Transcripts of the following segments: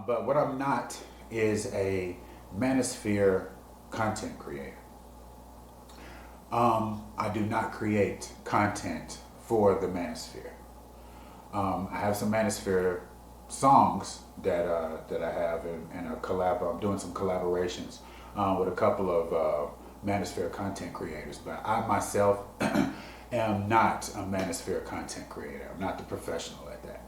But what I'm not is a manosphere content creator. I do not create content for the manosphere. I have some manosphere songs that I have in a collab. I'm doing some collaborations with a couple of manosphere content creators, but I myself am not a manosphere content creator. I'm not the professional at that.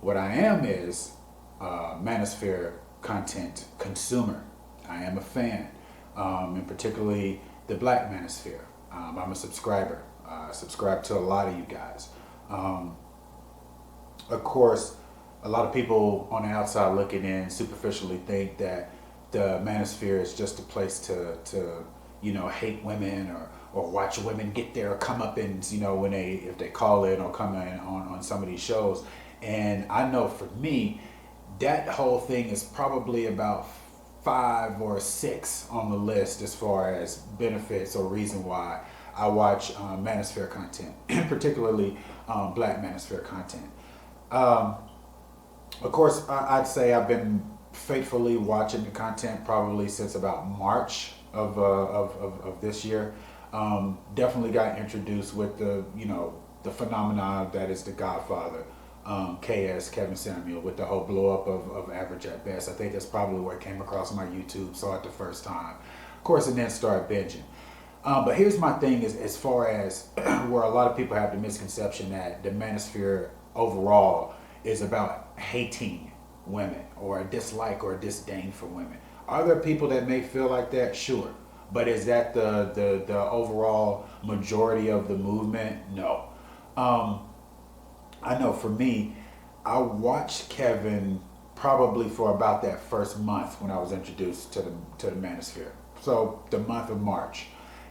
What I am is a manosphere content consumer. I am a fan, and particularly the Black ManOSphere. I'm a subscriber. Subscribe to a lot of you guys. Of course, a lot of people on the outside looking in superficially think that the manosphere is just a place to hate women or watch women get their comeuppance, when if they call in or come in on some of these shows. And I know for me, that whole thing is probably about 5 or 6 on the list as far as benefits or reason why I watch manosphere content, particularly Black ManOSphere content. Of course, I'd say I've been faithfully watching the content probably since about March of this year. Definitely got introduced with the phenomenon that is the Godfather, KS, Kevin Samuel, with the whole blow up of Average at Best. I think that's probably where it came across my YouTube, saw it the first time. Of course, and then started binging. But here's my thing is as far as where a lot of people have the misconception that the manosphere overall is about hating women or a dislike or a disdain for women. Are there people that may feel like that? Sure. But is that the overall majority of the movement? No. I know for me, I watched Kevin probably for about that first month when I was introduced to the manosphere. So the month of March.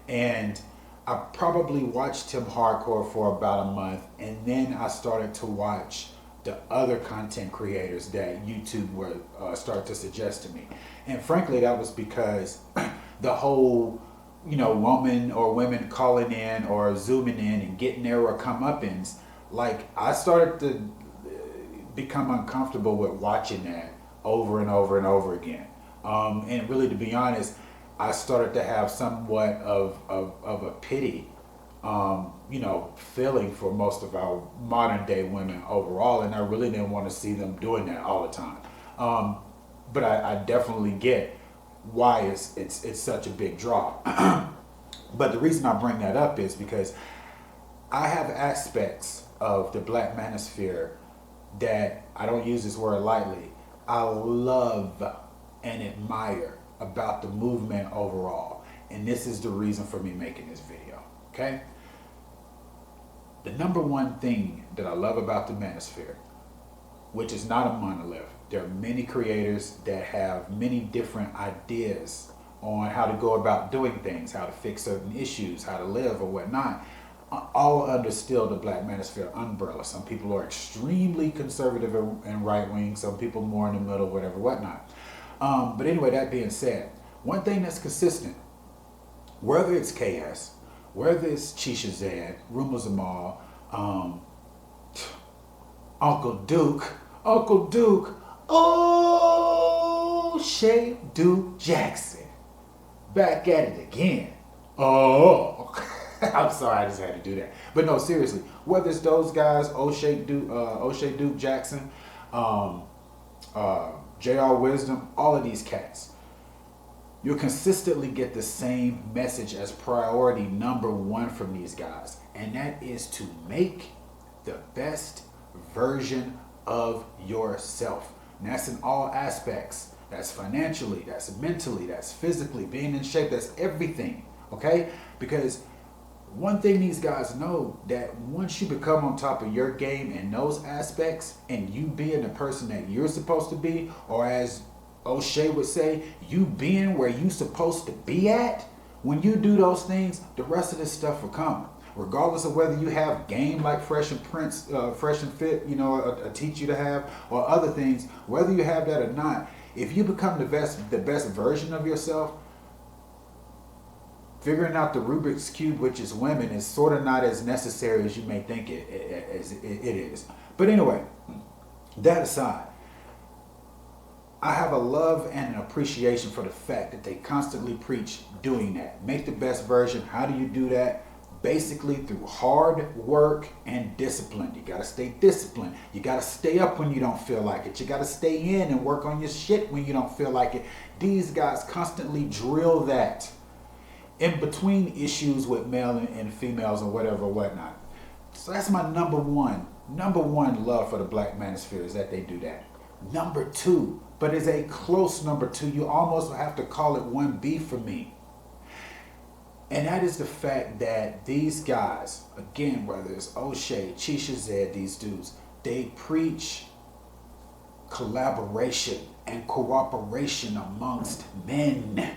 And I probably watched him hardcore for about a month, and then I started to watch the other content creators that YouTube would start to suggest to me. And frankly, that was because the whole, woman or women calling in or zooming in and getting their comeuppance, like I started to become uncomfortable with watching that over and over and over again. And really, to be honest, I started to have somewhat of a pity, feeling for most of our modern day women overall, and I really didn't want to see them doing that all the time. But I definitely get why it's such a big draw. But the reason I bring that up is because I have aspects of the Black ManOSphere that I don't use this word lightly. I love and admire about the movement overall. And this is the reason for me making this video, okay? The number one thing that I love about the manosphere, which is not a monolith, there are many creators that have many different ideas on how to go about doing things, how to fix certain issues, how to live or whatnot, all under still the Black ManOSphere umbrella. Some people are extremely conservative and right-wing, some people more in the middle, whatever, whatnot. But anyway, that being said, one thing that's consistent, whether it's KS, whether it's Chisha Zed, Rumor Zamal, Uncle Duke, oh, Shay Duke Jackson, back at it again. Oh, I'm sorry, I just had to do that. But no, seriously, whether it's those guys, O'Shea Duke Jackson, J.R.Wisdom, all of these cats, you'll consistently get the same message as priority number one from these guys, and that is to make the best version of yourself. And that's in all aspects. That's financially, that's mentally, that's physically, being in shape, that's everything, okay? Because one thing these guys know, that once you become on top of your game in those aspects and you being the person that you're supposed to be, or as O'Shea would say, you being where you supposed to be at, when you do those things, the rest of this stuff will come. Regardless of whether you have game like Fresh and Prince, Fresh and Fit, a teach you to have, or other things, whether you have that or not, if you become the best version of yourself, figuring out the Rubik's Cube, which is women, is sort of not as necessary as you may think it is. But anyway, that aside, I have a love and an appreciation for the fact that they constantly preach doing that. Make the best version. How do you do that? Basically through hard work and discipline. You got to stay disciplined. You got to stay up when you don't feel like it. You got to stay in and work on your shit when you don't feel like it. These guys constantly drill that in between issues with male and females or whatever, whatnot. So that's my number one love for the Black ManOSphere, is that they do that. Number two, but is a close number two, you almost have to call it 1B for me. And that is the fact that these guys, again, whether it's O'Shea, Chisha Zed, these dudes, they preach collaboration and cooperation amongst men.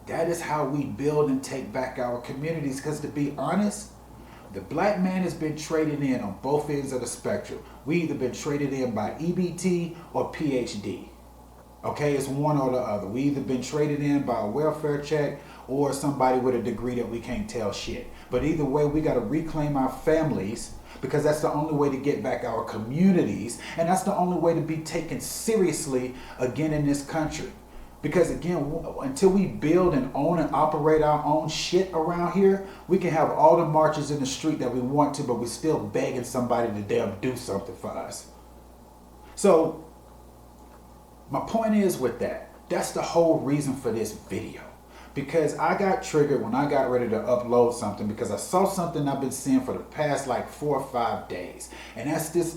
That is how we build and take back our communities. Because to be honest, the black man has been traded in on both ends of the spectrum. We either been traded in by EBT or PhD. Okay, it's one or the other. We either been traded in by a welfare check or somebody with a degree that we can't tell shit. But either way, we got to reclaim our families, because that's the only way to get back our communities. And that's the only way to be taken seriously again in this country. Because again, until we build and own and operate our own shit around here, we can have all the marches in the street that we want to, but we're still begging somebody to damn do something for us. So my point is with that, that's the whole reason for this video. Because I got triggered when I got ready to upload something, because I saw something I've been seeing for the past like 4 or 5 days. And that's this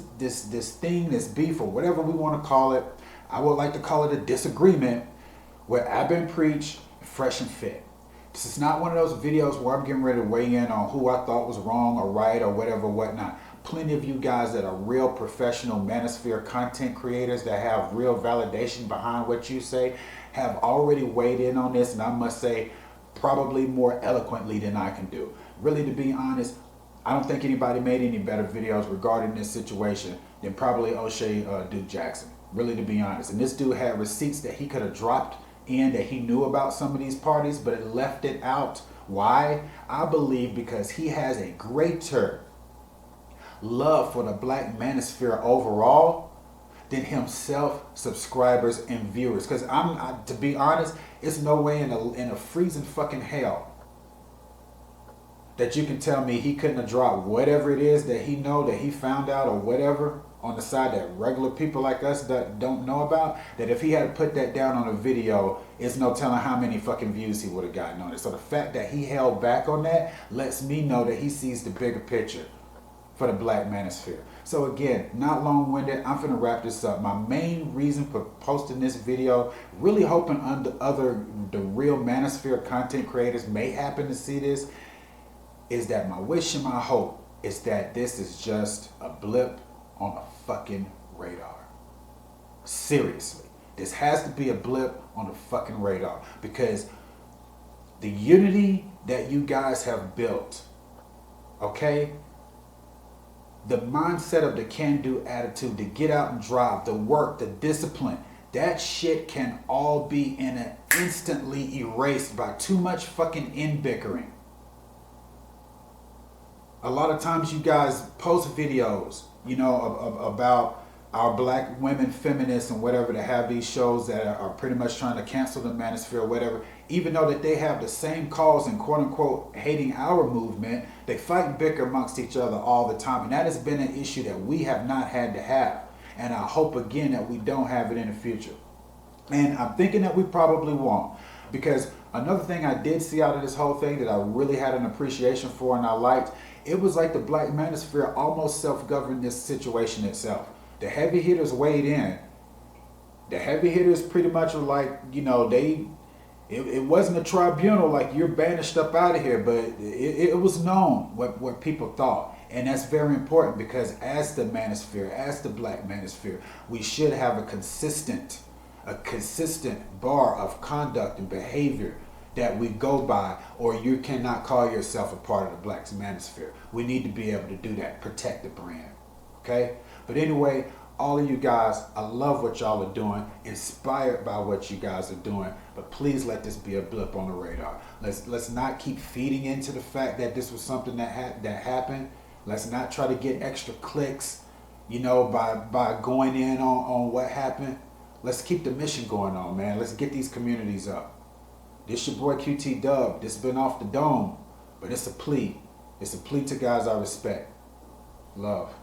thing, this beef, or whatever we want to call it. I would like to call it a disagreement, where I've been preached fresh and fit. This is not one of those videos where I'm getting ready to weigh in on who I thought was wrong or right or whatever, whatnot. Plenty of you guys that are real professional ManOSphere content creators that have real validation behind what you say have already weighed in on this, and I must say probably more eloquently than I can do. Really, to be honest, I don't think anybody made any better videos regarding this situation than probably O'Shea Duke Jackson. Really, to be honest. And this dude had receipts that he could have dropped in, that he knew about some of these parties, but it left it out. Why? I believe because he has a greater love for the Black ManOSphere overall than himself, subscribers, and viewers. Because to be honest, it's no way in a freezing fucking hell that you can tell me he couldn't have dropped whatever it is that he know, that he found out or whatever on the side that regular people like us that don't know about, that if he had put that down on a video, it's no telling how many fucking views he would have gotten on it. So the fact that he held back on that lets me know that he sees the bigger picture for the Black ManOSphere. So again, not long-winded, I'm finna wrap this up. My main reason for posting this video, really hoping the real ManOSphere content creators may happen to see this, is that my wish and my hope is that this is just a blip on a fucking radar. Seriously, this has to be a blip on the fucking radar, because the unity that you guys have built, okay, the mindset of the can-do attitude, to get out and drive, the work, the discipline, that shit can all be instantly erased by too much fucking in-bickering. A lot of times you guys post videos, you know, about our black women feminists and whatever, that have these shows that are pretty much trying to cancel the ManOSphere or whatever, even though that they have the same cause and quote unquote hating our movement, they fight and bicker amongst each other all the time. And that has been an issue that we have not had to have. And I hope again that we don't have it in the future. And I'm thinking that we probably won't. Because another thing I did see out of this whole thing that I really had an appreciation for and I liked, it was like the Black ManOSphere almost self-governed this situation itself. The heavy hitters weighed in. The heavy hitters pretty much were like, you know, it wasn't a tribunal like you're banished up out of here, but it was known what people thought. And that's very important, because as the ManOSphere, as the Black ManOSphere, we should have a consistent bar of conduct and behavior that we go by, or you cannot call yourself a part of the Black ManOSphere. We need to be able to do that, protect the brand, okay? But anyway, all of you guys, I love what y'all are doing, inspired by what you guys are doing, but please let this be a blip on the radar. Let's not keep feeding into the fact that this was something that happened. Let's not try to get extra clicks, you know, by going in on what happened. Let's keep the mission going on, man. Let's get these communities up. This your boy QTDub. This been off the dome, but it's a plea. It's a plea to guys I respect. Love.